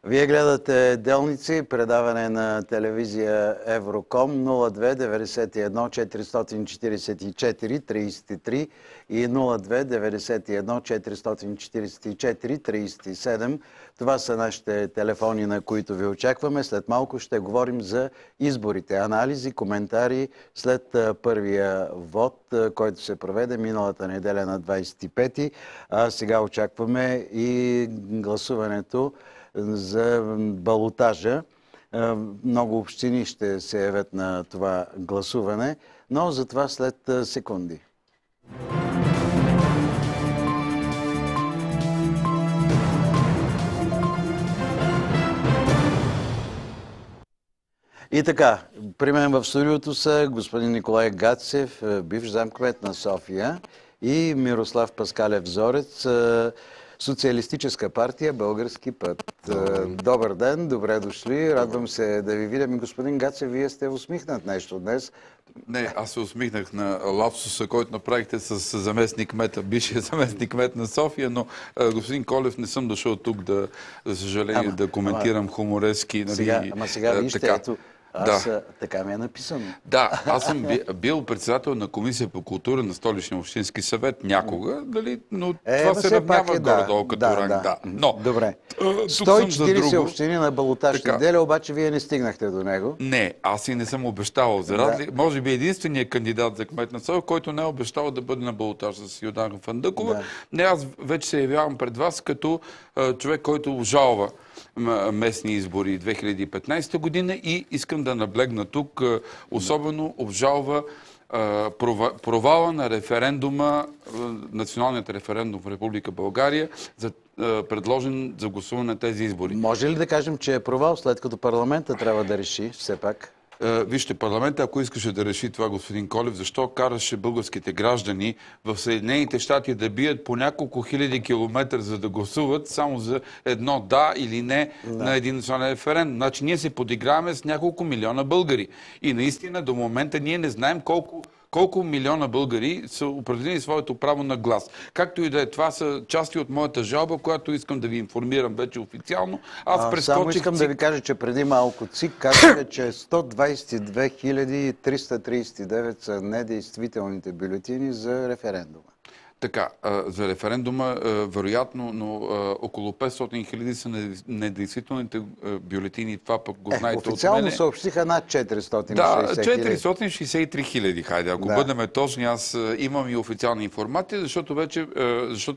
Вие гледате Делници, предаване на телевизия Евроком 02 91 444 33 и 02 91 444 37. Това са нашите телефони, на които ви очакваме. След малко ще говорим за изборите. Анализи, коментари след първия вод, който се проведе миналата неделя на 25-ти. А сега очакваме и гласуването за балотажа. Много общини ще се явят на това гласуване, но за това след секунди. И така, при мен в студиото са господин Николай Гацев, бивш замкмет на София, и Мирослав Паскалев-Зорец, Социалистическа партия Български път. Добър ден, добре дошли. Радвам се да ви видя. Господин Гацев, вие сте усмихнат нещо днес. Не, аз се усмихнах на лапсуса, който направихте с заместник-кмета, бившия заместник-кмет на София, но господин Колев, не съм дошъл тук за съжаление, да коментирам хуморески. Сега вижте, ето, така ми е написано. Да, аз съм бил председател на Комисия по култура на Столичния общински съвет някога, но това се равнява горе-долу като ранг. Но, добре. 140 общини на балотаж неделя, обаче вие не стигнахте до него. Не, аз и не съм обещавал. Може би единственият кандидат за кмет на София, който не е обещал да бъде на балотаж с Йорданка Фандъкова. Не, аз вече се явявам пред вас като човек, който обжалва местни избори 2015 година и искам да наблегна тук, особено обжалва провала на референдума, националният референдум в Република България, предложен за гласуване на тези избори. Може ли да кажем, че е провал, след като парламента трябва да реши все пак? Вижте, парламента, ако искаше да реши това, господин Колев, защо караше българските граждани в Съединените щати да бият по няколко хиляди километра, за да гласуват само за едно да или не на един национален референдум? Значи ние се подиграваме с няколко милиона българи. И наистина до момента ние не знаем колко милиона българи са определени своето право на глас. Както и да е, това са части от моята жалба, която искам да ви информирам вече официално. Само искам да ви кажа, че преди малко ЦИК казаха, че 122 339 са недействителните бюлетини за референдума. Така, за референдума, вероятно, но около 500 хиляди са недействителните бюлетини. Това пък го знаете от мене. Официално съобщиха над 460 хиляди. Да, 463 хиляди, хайде. Ако бъдем точни, аз имам и официална информация, защото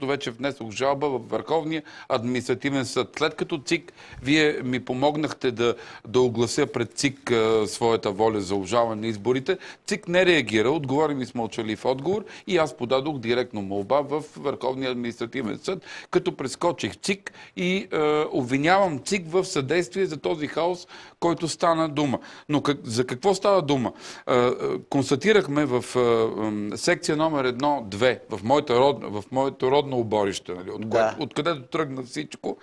вече внесох жалба в Върховния административен съд. След като ЦИК, вие ми помогнахте да оглася пред ЦИК своята воля за обжалване на изборите, ЦИК не реагира, отговори ми с мълчалив отговор и аз подадох директно молба в Върховния административен съд, като прескочих ЦИК и обвинявам ЦИК в съдействие за този хаос, който стана дума. Но за какво става дума? Констатирахме в секция номер 1-2, в моето родно оборище, откъдето тръгна всичко,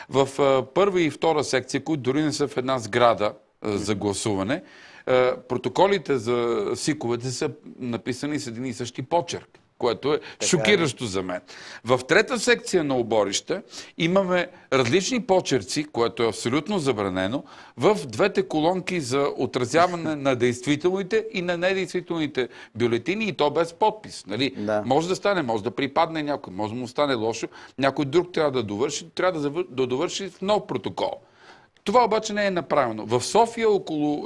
в първа и втора секция, които дори не са в една сграда за гласуване, протоколите за СИКовете са написани с един и същи почерк, което е шокиращо за мен. В трета секция на оборище имаме различни почерци, което е абсолютно забранено, в двете колонки за отразяване на действителните и на недействителните бюлетини, и то без подпис. Може да стане, може да припадне някой, може да му стане лошо, някой друг трябва да довърши, трябва да довърши в нов протокол. Това обаче не е направено. В София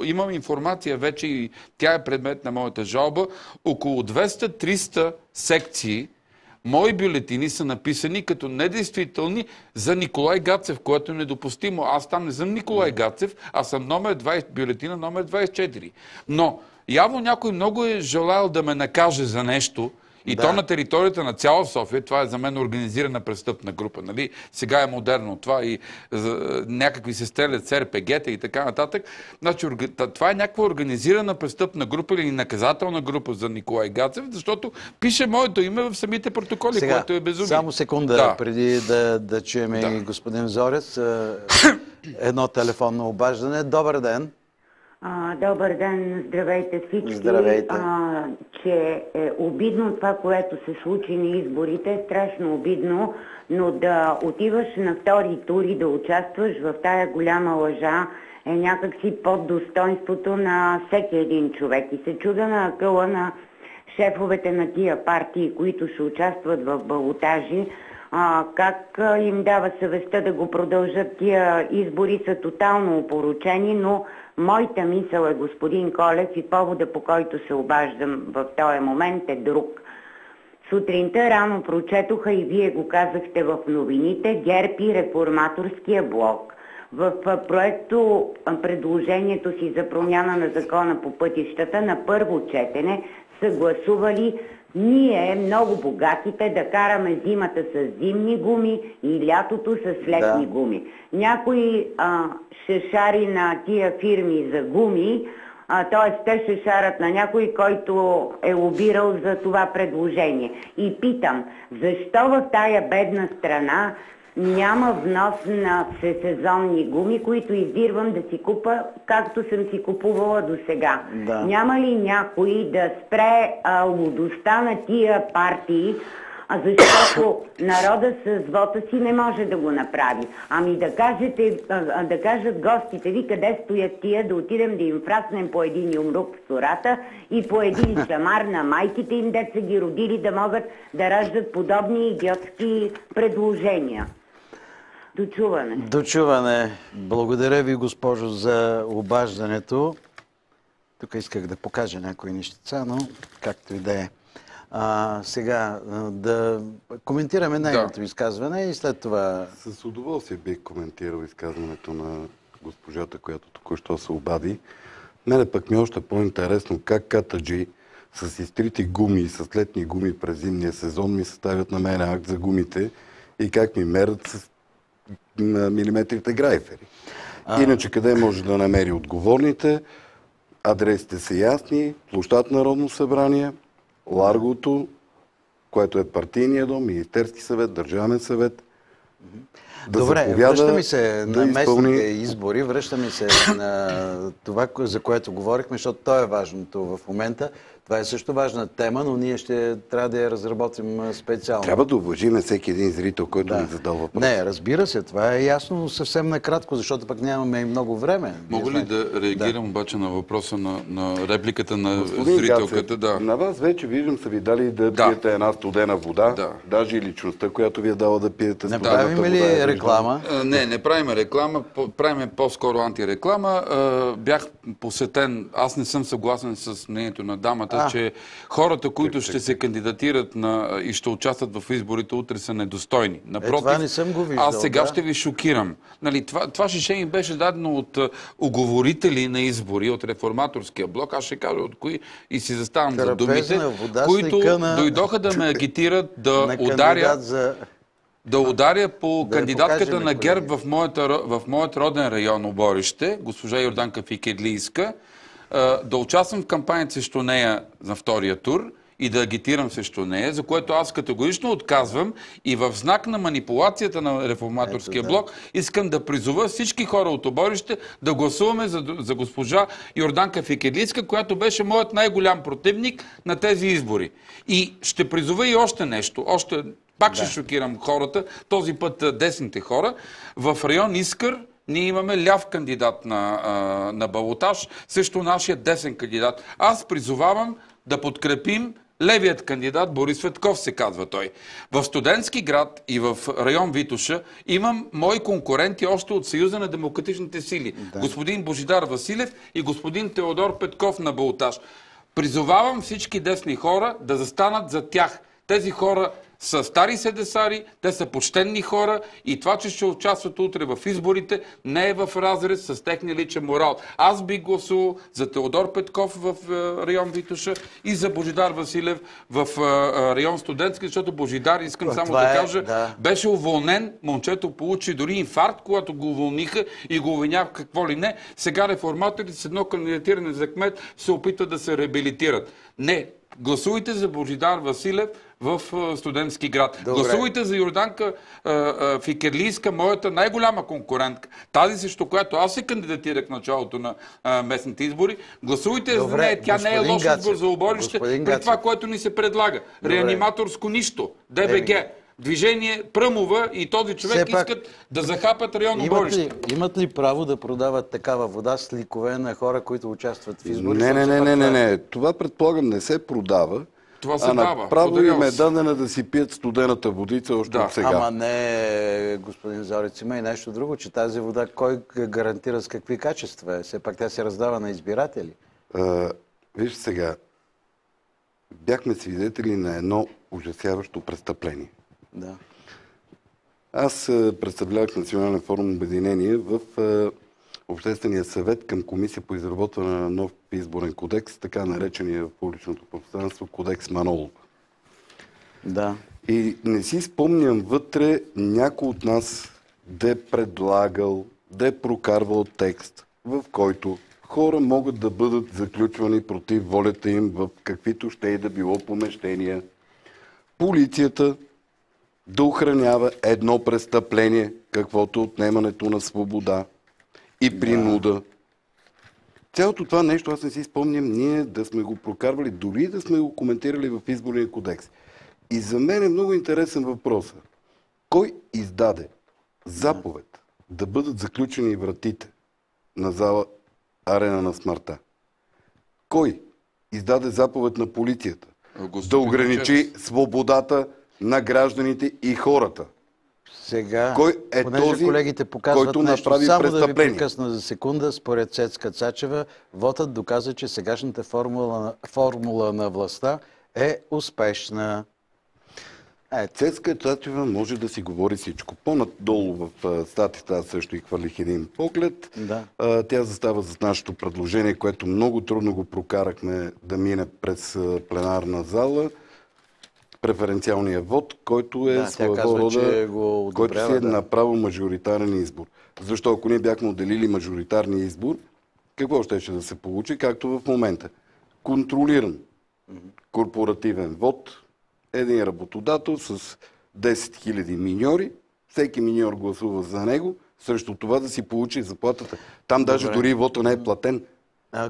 имам информация вече и тя е предмет на моята жалба, около 200-300 секции мои бюлетини са написани като недействителни за Николай Гацев, което е недопустимо. Аз там не съм Николай Гацев, а съм бюлетина номер 24. Но явно някой много е желал да ме накаже за нещо, и то на територията на цяла София. Това е за мен организирана престъпна група. Сега е модерно това и някакви се стрелят с РПГ-та и така нататък. Значи, това е някаква организирана престъпна група или наказателна група за Николай Гацев, защото пише моето име в самите протоколи, което е безумие. Само секунда, преди да чуем и господин Зорец. Едно телефонно обаждане. Добър ден. Добър ден, здравейте всички. Здравейте. Че е обидно това, което се случи на изборите, е страшно обидно, но да отиваш на втори тур и да участваш в тая голяма лъжа е някакси под достоинството на всеки един човек. И се чуда на акъла на шефовете на тия партии, които ще участват в балотажи, как им дава съвестта да го продължат. Тия избори са тотално опорочени, но моята мисъл е, господин Колев, и повода, по който се обаждам в този момент, е друг. Сутринта рано прочетоха, и вие го казахте в новините, ГЕРБ и Реформаторския блок в проекто предложението си за промяна на закона по пътищата на първо четене са гласували ние, много богатите, да караме зимата с зимни гуми и лятото с летни гуми. Някои шешари на тия фирми за гуми, т.е. те ще шарат на някой, който е лобирал за това предложение. И питам, защо в тая бедна страна няма внос на всесезонни гуми, които издирвам да си купа, както съм си купувала до сега? Да. Няма ли някой да спре лудостта на тия партии, защото народа с вота си не може да го направи? Ами да кажат гостите ви къде стоят тия, да отидем да им фраснем по един юмрук в сурата и по един шамар на майките им, деца ги родили, да могат да раждат подобни идиотски предложения. Дочуване. Дочуване. Благодаря ви, госпожо, за обаждането. Тук исках да покажа някои нещица, но както и да е. Сега да коментираме нейното изказване и след това... С удоволствие бих коментирал изказването на госпожата, която току-що се обади. Мене пък ми е още по-интересно как катаджи с изтрити гуми и с летни гуми през зимния сезон ми съставят на мен акт за гумите и как ми мерят с на милиметрите грайфери. Иначе къде може да намери отговорните? Адресите са ясни. Площад Народно събрание, Ларгото, което е партийния дом, Министерски съвет, Държавен съвет. Добре, връщаме се на местните избори, връщаме се на това, за което говорихме, защото то е важното в момента. Това е също важна тема, но ние ще трябва да я разработим специално. Трябва да уважим всеки един зрител, който ни задал въпрос. Не, разбира се, това е ясно, но съвсем накратко, защото пък нямаме и много време. Мога ли да реагирам обаче на въпроса на репликата на зрителката? Да. На вас вече виждам са ви дали да пиете една студена вода, даже и личността, която ви е дала да пиете студената вода. Не правим ли реклама? Не правим реклама, правим по-скоро антиреклама. Бях посетен, аз не съм съгласен с мнението на дамата, че хората, които ще се кандидатират и ще участват в изборите утре, са недостойни. Напротив, това не съм го виждал. Аз сега ще ви шокирам. Това решение беше дадено от уговорители на избори, от Реформаторския блок. Аз ще кажа от кои и си заставам за думите, които дойдоха да ме агитират да ударя по кандидатката на ГЕРБ в моят роден район Оборище, госпожа Йорданка Фикирлийска, да участвам в кампанията срещу нея на втория тур и да агитирам срещу нея, за което аз категорично отказвам и в знак на манипулацията на Реформаторския блок искам да призова всички хора от Оборище да гласуваме за госпожа Йорданка Фикирлийска, която беше моят най-голям противник на тези избори. И ще призова и още нещо, пак ще шокирам хората, този път десните хора. В район Искър ние имаме ляв кандидат на балотаж, също нашия десен кандидат. Аз призовавам да подкрепим левият кандидат, Борис Цветков се казва той. В Студентски град и в район Витоша имам мои конкуренти още от Съюза на демократичните сили. Господин Божидар Василев и господин Теодор Петков на балотаж. Призовавам всички десни хора да застанат за тях. Тези хора са стари седесари, те са почтенни хора и това, че ще участват утре в изборите, не е в разрез с техния личен морал. Аз бих гласувал за Теодор Петков в район Витоша и за Божидар Василев в район Студентски, защото Божидар, искам само да кажа, беше уволнен. Момчето получи дори инфаркт, когато го уволниха и го обвиняват какво ли не. Сега реформаторите с едно кандидатиране за кмет се опитват да се реабилитират. Не. Гласувайте за Божидар Василев в Студентски град. Добре. Гласувайте за Йорданка Фикирлийска, моята най-голяма конкурентка. Тази, срещу която аз се кандидатирах в началото на местните избори. Гласувайте за нея. Тя не е лош избор за уборище при това, което ни се предлага. Реаниматорско нищо. ДБГ. Движение Пръмова и този човек искат да захапат район уборище. Имат ли право да продават такава вода с ликове на хора, които участват в избори? Не. Това предполагам не се продава. Това се дава. Право им е дадена да си пият студената водица още от сега. Ама не, господин Зорец, има и нещо друго, че тази вода кой гарантира с какви качества е? Все пак тя се раздава на избиратели. Виж сега, бяхме свидетели на едно ужасяващо престъпление. Да. Аз представлявах Национален форум Обединение в Обществения съвет към Комисия по изработване на нов изборен кодекс, така наречения в публичното пространство Кодекс Манолов. Да. И не си спомням вътре някой от нас да е предлагал, да е прокарвал текст, в който хора могат да бъдат заключвани против волята им в каквито ще и да било помещения. Полицията да охранява едно престъпление, каквото отнемането на свобода и принуда. Цялото това нещо, аз не си спомням, ние да сме го прокарвали, дори да сме го коментирали в изборния кодекс. И за мен е много интересен въпрос. Кой издаде заповед да бъдат заключени вратите на зала Арена на смъртта? Кой издаде заповед на полицията да ограничи свободата на гражданите и хората? Сега, кой е този, колегите показват който нещо, направи само престъпление? Да ви прекъсна за секунда, според Цецка Цачева, вотът доказа, че сегашната формула на властта е успешна. Цецка Цачева може да си говори всичко. По-надолу в статията аз също и хвърлих един поглед. Да. Тя застава за нашето предложение, което много трудно го прокарахме да мине през пленарна зала. Преференциалния вод, който е своего рода, който си е направо мажоритарен избор. Защо ако ние бяхме отделили мажоритарния избор, какво щеше да се получи, както в момента? Контролиран корпоративен вод, един работодател с 10 000 миньори, всеки миньор гласува за него, срещу това да си получи заплатата. Там даже дори вода не е платен.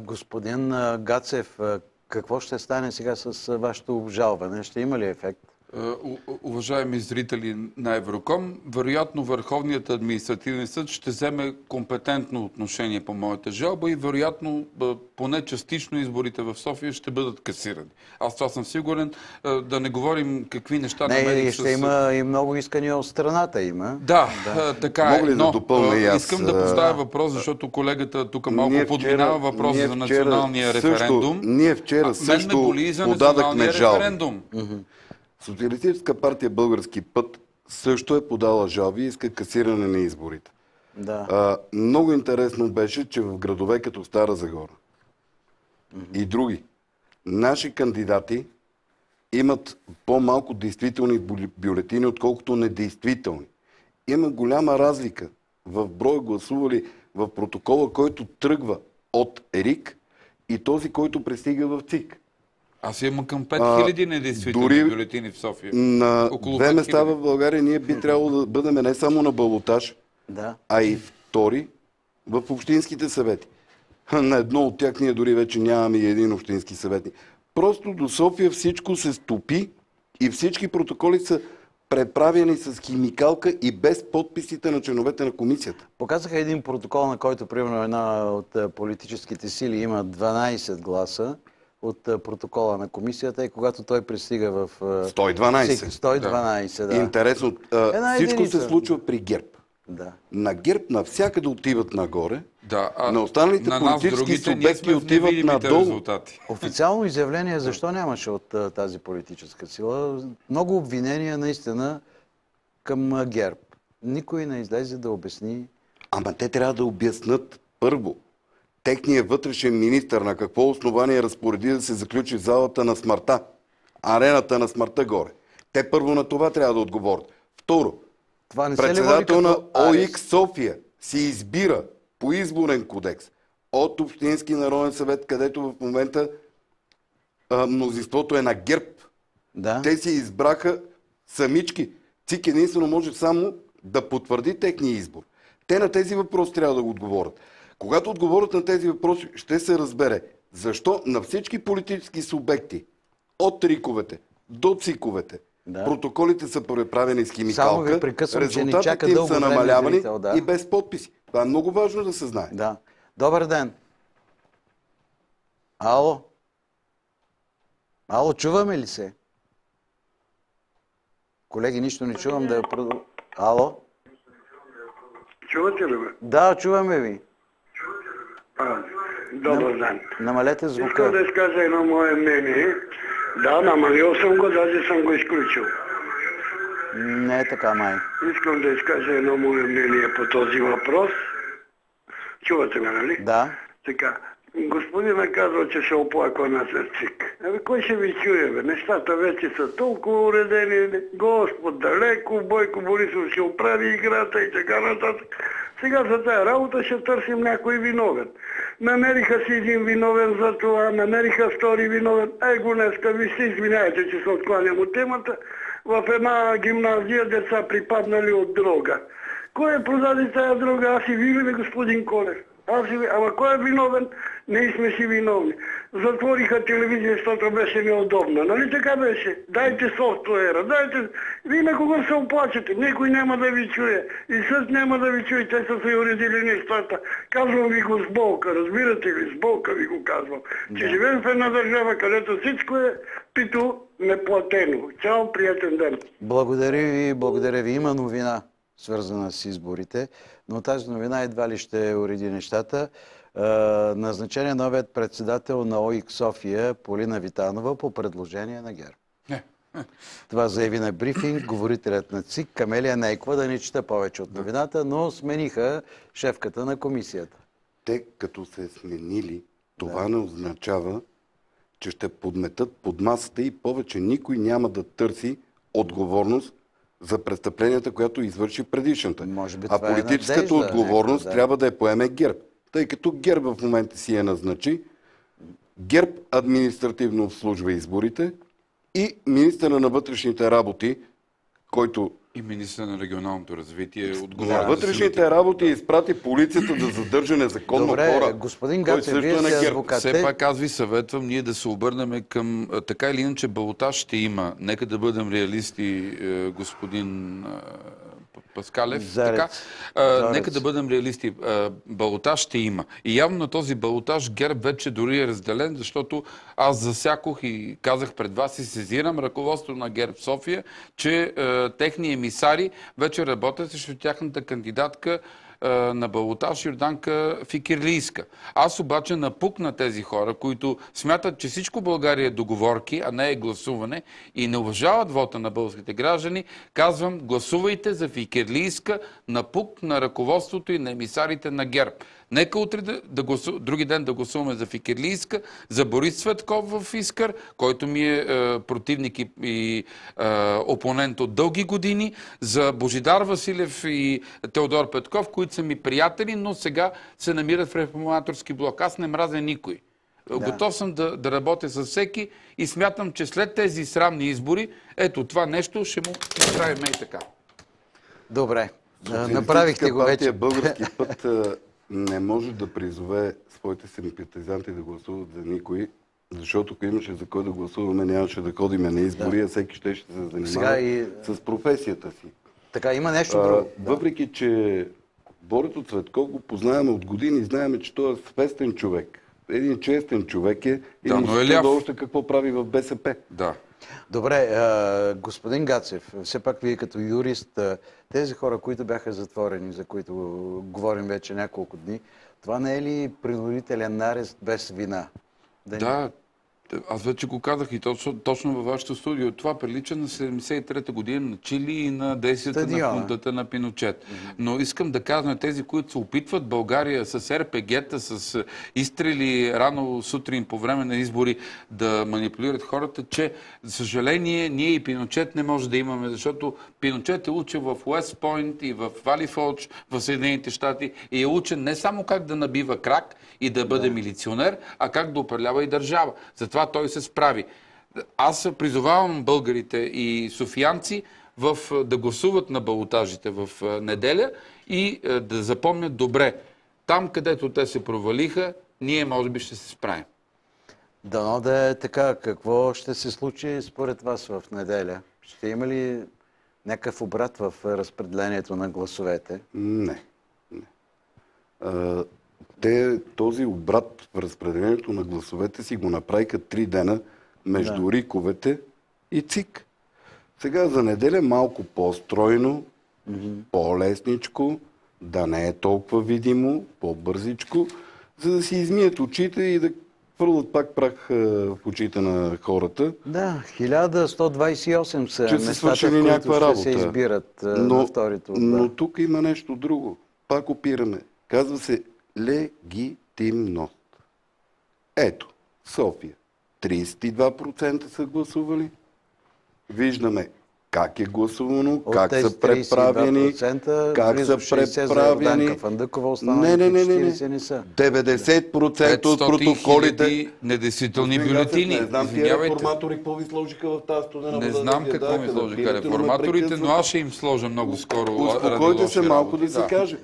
Господин Гацев, какво ще стане сега с вашето обжалване? Ще има ли ефект? Уважаеми зрители на Евроком, вероятно Върховният административен съд ще вземе компетентно отношение по моята жалба и вероятно поне частично изборите в София ще бъдат касирани. Аз това съм сигурен. Да не говорим какви неща намерих. Ще има и много искания от страната. Има. Да, така е. Мога ли да допълня и аз? Искам да поставя въпрос, защото колегата тук малко подминава въпроса за националния референдум. Ние вчера също подадахме жалба. Социалистическа партия Български път също е подала жалби и иска касиране на изборите. Да. Много интересно беше, че в градове като Стара Загора и други, наши кандидати имат по-малко действителни бюлетини, отколкото недействителни. Има голяма разлика в броя гласували в протокола, който тръгва от РИК и този, който пристига в ЦИК. Аз имам към 5000 недействителни бюлетини в София. На две места в България ние би трябвало да бъдем не само на балотаж, а и втори в общинските съвети. На едно от тях ние дори вече нямаме и един общински съветник. Просто до София всичко се стопи и всички протоколи са преправени с химикалка и без подписите на членовете на комисията. Показаха един протокол, на който, примерно, една от политическите сили има 12 гласа от протокола на комисията и когато той пристига в... 112. Да. Интересно. Всичко се случва при ГЕРБ. Да. На ГЕРБ навсякъде отиват нагоре, да, на останалите политически субекти отиват надолу. Резултати. Официално изявление защо нямаше от тази политическа сила? Много обвинения наистина към ГЕРБ. Никой не излезе да обясни. Ама те трябва да обяснат първо. Техният вътрешен министър на какво основание разпореди да се заключи залата на смъртта, арената на смъртта горе. Те първо на това трябва да отговорят. Второ, председател на ОИК София си избира по изборен кодекс от Общински народен съвет, където в момента мнозинството е на ГЕРБ. Да. Те си избраха самички. ЦИК единствено може само да потвърди техния избор. Те на тези въпроси трябва да го отговорят. Когато отговорят на тези въпроси, ще се разбере защо на всички политически субекти, от триковете до циковете, протоколите са преправени с химикалка, резултатите им са намалявани и без подписи. Това е много важно да се знае. Да. Добър ден. Ало? Ало, чуваме ли се? Колеги, нищо не чувам да... Ало? Чувате ли ме? Да, чуваме ви. Добър ден. Намалете звука. Искам да изкажа едно мое мнение. Да, намалил съм го, даже съм го изключил. Не е така, май. Искам да изкажа едно мое мнение по този въпрос. Чувате ме, нали? Да. Така. Господина казва, че се оплаква на ЦИК. Кой ще ви чуе, бе? Нещата вече са толкова уредени. Господ далеко, Бойко Борисов ще оправи играта и така нататък. Сега за тая работа ще търсим някой виновен. Намериха си един виновен за това, намериха втори виновен. Го днеска, ви се извиняйте, че се откланям от темата. В една гимназия деца припаднали от дрога. Кой продаде тая дрога? Аз и вие ли, господин Колев? Ама кой е виновен? Ние сме си виновни. Затвориха телевизия, защото беше неудобна. Нали така беше? Дайте софтуера, дайте... Вие на кого се оплачете? Никой няма да ви чуе. И съд няма да ви чуе. Те са се уредили нещата. Казвам ви го с болка. Разбирате ли? С болка ви го казвам. Че живеем в една държава, където всичко е пито неплатено. Чао, приятен ден. Благодаря ви. Има новина, свързана с изборите, но тази новина едва ли ще уреди нещата. Назначен е новият председател на ОИК София Полина Витанова по предложение на ГЕРБ. Това заяви на брифинг говорителят на ЦИК Камелия Нейкова, да не чета повече от новината, но смениха шефката на комисията. Те като се сменили, това не означава, че ще подметат под масата и повече никой няма да търси отговорност за престъпленията, която извърши предишната. А политическата отговорност трябва да я поеме ГЕРБ. Тъй като ГЕРБ в момента си я назначи, ГЕРБ административно обслужва изборите и министъра на вътрешните работи, който... И министър на регионалното развитие отговаря. На вътрешните работи изпрати полицията да задържа незаконно хора. Добре, господин Гацев, вие сте адвокат. Все пак аз ви съветвам ние да се обърнем към... Така или иначе балотаж ще има. Нека да бъдем реалисти, господин Паскалев. Нека да бъдем реалисти. Балотаж ще има. И явно на този балотаж ГЕРБ вече дори е разделен, защото аз засякох и казах пред вас и сезирам ръководство на ГЕРБ София, че техни емисари вече работят срещу тяхната кандидатка на балотаж Йорданка Фикирлийска. Аз обаче напукна тези хора, които смятат, че всичко България е договорки, а не е гласуване и не уважават вота на българските граждани, казвам, гласувайте за Фикирлийска, напук на ръководството и на емисарите на ГЕРБ. Нека утре други ден да гласуваме за Фикирлийска, за Борис Цветков в Искър, който ми е противник и опонент от дълги години, за Божидар Василев и Теодор Петков, които са ми приятели, но сега се намират в реформаторски блок. Аз не мразя никой. Готов съм да работя с всеки и смятам, че след тези срамни избори, ето това нещо ще му изправим и така. Добре. Направихте го вече. Български път не може да призове своите симпатизанти да гласуват за никой, защото ако имаше за кой да гласуваме, нямаше да ходим на избори, а всеки ще се занимава с професията си. Така, има нещо друго. Въпреки, че Борито Цветков го познаваме от години, знаем, че той е свестен човек. Един честен човек е и но е ляв. Още какво прави в БСП. Да. Добре, господин Гацев, все пак вие като юрист, тези хора, които бяха затворени, за които говорим вече няколко дни, това не е ли принудителен арест без вина? Да, аз вече го казах и точно във вашето студио. Това прилича на 73-та година на Чили и на действията на хунтата на Пиночет. Но искам да кажа на тези, които се опитват България с РПГ-та, с изстрели рано сутрин по време на избори да манипулират хората, че, за съжаление, ние и Пиночет не може да имаме, защото Пиночет е учен в Уест Пойнт и в Вали Фолч в Съединените щати и е учен не само как да набива крак и да бъде милиционер, а как да управлява и държава. Затова той се справи. аз призовавам българите и софиянци да гласуват на балотажите в неделя и да запомнят добре. Там, където те се провалиха, ние може би ще се справим. Дано да е така. Какво ще се случи според вас в неделя? Ще има ли някакъв обрат в разпределението на гласовете? Не. Този обрат в разпределението на гласовете си го направиха 3 дена между риковете и ЦИК. Сега за неделя малко по-стройно, по-лесничко, да не е толкова видимо, по-бързичко, за да си измият очите и да хвърлят пак прах в очите на хората. Да, 1128 са че местата, в които ще се избират на втори тур. Но тук има нещо друго. Пак опираме. Казва се легитимност. Ето, София. 32% са гласували. Виждаме как е гласувано, как са преправени, как са преправени. Не са. 90% от протоколите... недействителни бюлетини. Не знам тия реформатори какво ви сложиха в тази студена. Не знам какво ми сложиха реформаторите, но аз ще им сложа много скоро. Успокойте се малко да се каже.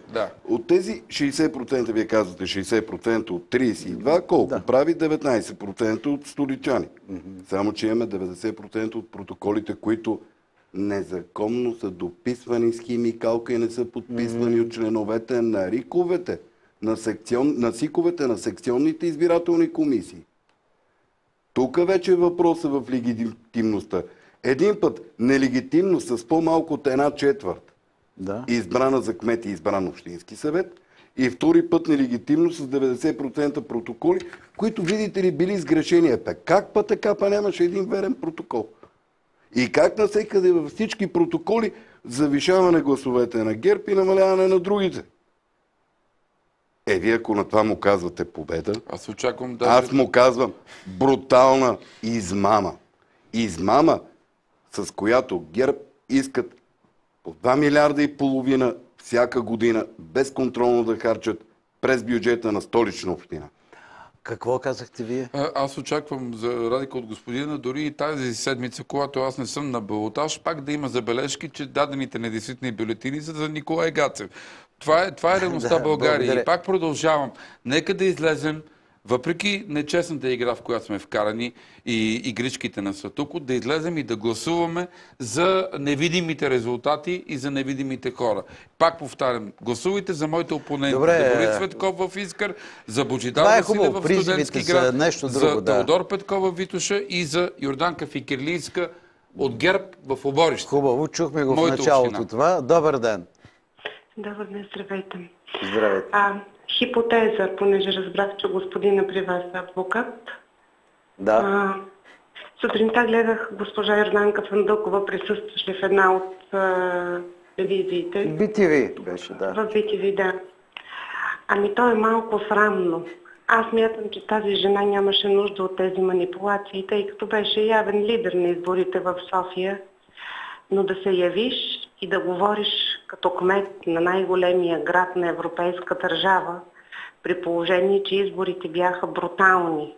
От тези 60%, вие казвате 60% от 32, колко? Прави 19% от столичани. Само, че имаме 90% от протоколите, които незаконно са дописвани с химикалка и не са подписвани от членовете на риковете, на СИКовете, на секционните избирателни комисии. Тук вече е въпросът в легитимността. Един път нелегитимност с по-малко от 1/4 избрана за кмет и избран общински съвет, и втори път нелегитимност с 90% протоколи, които, видите ли, били сгрешени. Как па така па нямаше един верен протокол? И как навсекъде във всички протоколи завишаване гласовете на ГЕРБ и намаляване на другите? Вие ако на това му казвате победа, аз очаквам аз му казвам брутална измама. Измама, с която ГЕРБ искат по 2,5 милиарда всяка година безконтролно да харчат през бюджета на Столична община. Какво казахте вие? Аз очаквам, за разлика от господина, дори и тази седмица, когато аз не съм на балотаж, пак да има забележки, че дадените недействителни бюлетини са за Николай Гацев. Това е реалността в България. И пак продължавам. Нека да излезем, въпреки нечестната игра, в която сме вкарани и игричките на Сатуко, да излезем и да гласуваме за невидимите резултати и за невидимите хора. Пак повтарям, гласувайте за моите опоненти. За Борис Цветков в Искър, за Божидар Василев в Студентски град, за Теодор Петков в Витоша и за Йорданка Фикирлийска от ГЕРБ в Оборище. Хубаво, чухме го в началото това. Добър ден. Добър ден, здравейте. Здравейте. Хипотеза, понеже разбрах, че господина при вас е адвокат. Да. Сутринта гледах госпожа Йорданка Фандъкова, присъстваше в една от телевизиите. BTV беше, да. В BTV, да. То е малко срамно. Аз мятам, че тази жена нямаше нужда от тези манипулации, тъй като беше явен лидер на изборите в София. Но да се явиш и да говориш като кмет на най-големия град на европейска държава, при положение, че изборите бяха брутални.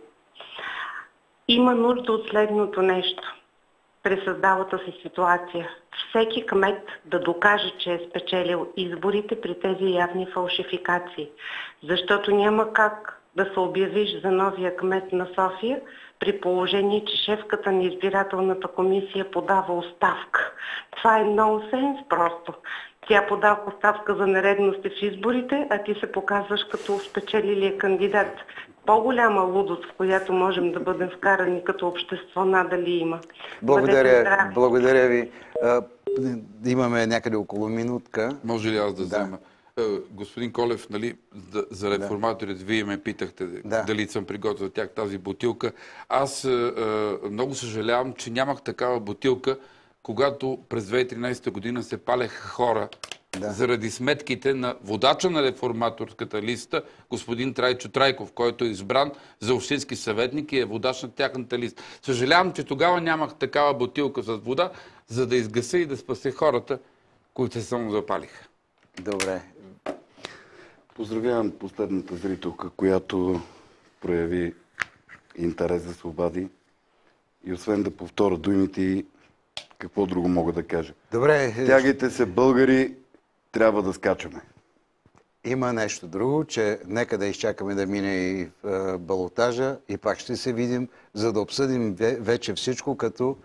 Има нужда от следното нещо при създалата се ситуация. Всеки кмет да докаже, че е спечелил изборите при тези явни фалшификации. Защото няма как да се обявиш за новия кмет на София, при положение, че шефката на избирателната комисия подава оставка. Това е нонсенс просто. Тя подава оставка за нередности в изборите, а ти се показваш като спечелилия кандидат. По-голяма лудост, в която можем да бъдем вкарани като общество, надали има. Благодаря ви. Имаме някъде около минутка. Може ли аз да взема? Господин Колев, за реформаторите, вие ме питахте дали съм приготвил тях тази бутилка. Аз много съжалявам, че нямах такава бутилка, когато през 2013 година се палеха хора заради сметките на водача на реформаторската листа, господин Трайчо Трайков, който е избран за общински съветник и е водач на тяхната листа. Съжалявам, че тогава нямах такава бутилка с вода, за да изгася и да спася хората, които се самозапалиха. Добре. Поздравявам последната зрителка, която прояви интерес за свободи И освен да повторя думите и какво друго мога да кажа. Добре. Тягайте се, българи, трябва да скачаме. Има нещо друго, че нека да изчакаме да мине и балотажа и пак ще се видим, за да обсъдим вече всичко като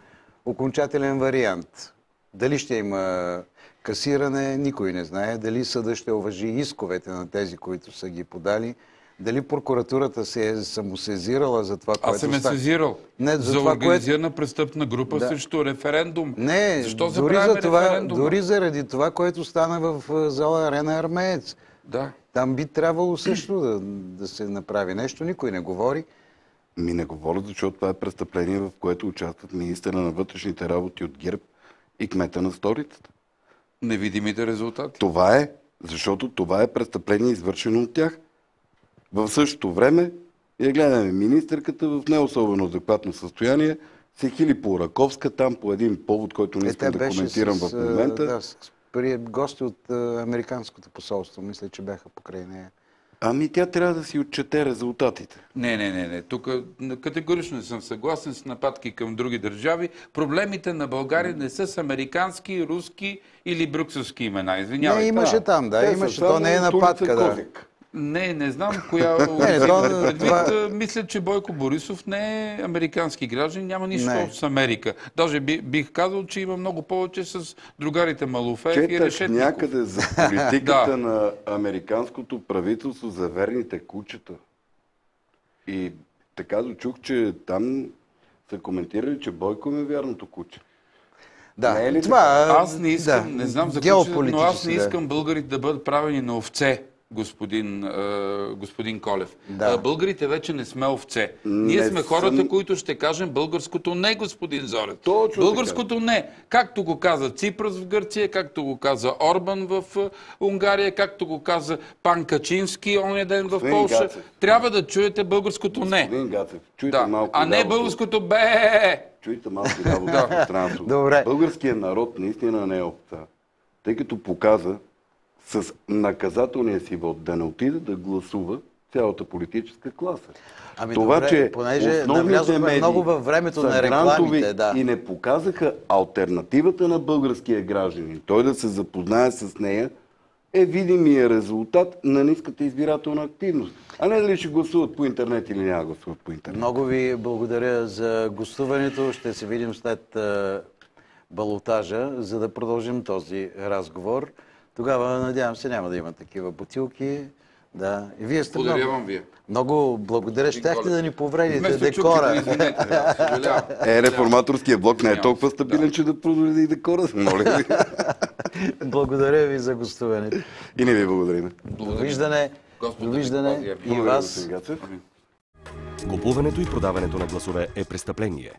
окончателен вариант. Дали ще има касиране, никой не знае. Дали съда ще уважи исковете на тези, които са ги подали. Дали прокуратурата се е самосезирала за това, което Аз съм сезирал за организирана престъпна група срещу референдум. Не, защо дори, за това, референдума? дори заради това, което стана в зала Арена Армеец. Да. Там би трябвало също да се направи нещо. Никой не говори. Не говорят, защото това е престъпление, в което участват министъра на вътрешните работи от ГЕРБ и кмета на столицата. Невидимите резултати. Това е, защото това е престъпление, извършено от тях. В същото време я гледаме министърката в не особено адекватно състояние, се хили по Раковска, там по един повод, който не искам да коментирам в момента. Да, при гости от Американското посолство, мисля, че бяха покрай нея. Ами тя трябва да си отчете резултатите. Не. Тук категорично не съм съгласен с нападки към други държави. Проблемите на България не са с американски, руски или брюкселски имена. Извинявайте. Не, имаше там, да. Имаше. То не е нападка, да. Не знам коя предвид. Мисля, че Бойко Борисов не е американски граждан, няма нищо с Америка. Даже бих казал, че има много повече с другарите Малофеев и Решетников. Някъде за политиката на американското правителство за верните кучета. И така дочух, че там са коментирали, че Бойко е вярното куче. Да, аз не искам, не знам за кучета, но аз не искам българите да бъдат правени на овце. Господин Колев. Да. Българите вече не сме овце. Ние сме хората, които ще кажем българското не, господин Зорец. Българското не. Както го каза Ципрас в Гърция, както го каза Орбан в Унгария, както го каза пан Качински ония ден в Полша. Трябва да чуете българското не. Господин Гацев, чуйте малко. А не българското бе! Чуйте малко лявото пространство. Българският народ наистина не е овца. Тъй като показа с наказателния си вод да не отиде да гласува цялата политическа класа. Това, добре, че понеже основните медии много във времето на рекламите, и не показаха алтернативата на българския гражданин, той да се запознае с нея, е видимия резултат на ниската избирателна активност. А не дали ще гласуват по интернет или няма гласуват по интернет. Много ви благодаря за гостуването. Ще се видим след балотажа, за да продължим този разговор. Тогава, надявам се, няма да има такива бутилки. Да. И вие сте много благодаря. Щяхте да ни повредите декора. Реформаторския блок не е толкова стабилен, че да продължи и декора. Благодаря ви за гостуването. И не ви благодарим. Довиждане и вас. Купуването и продаването на гласове е престъпление.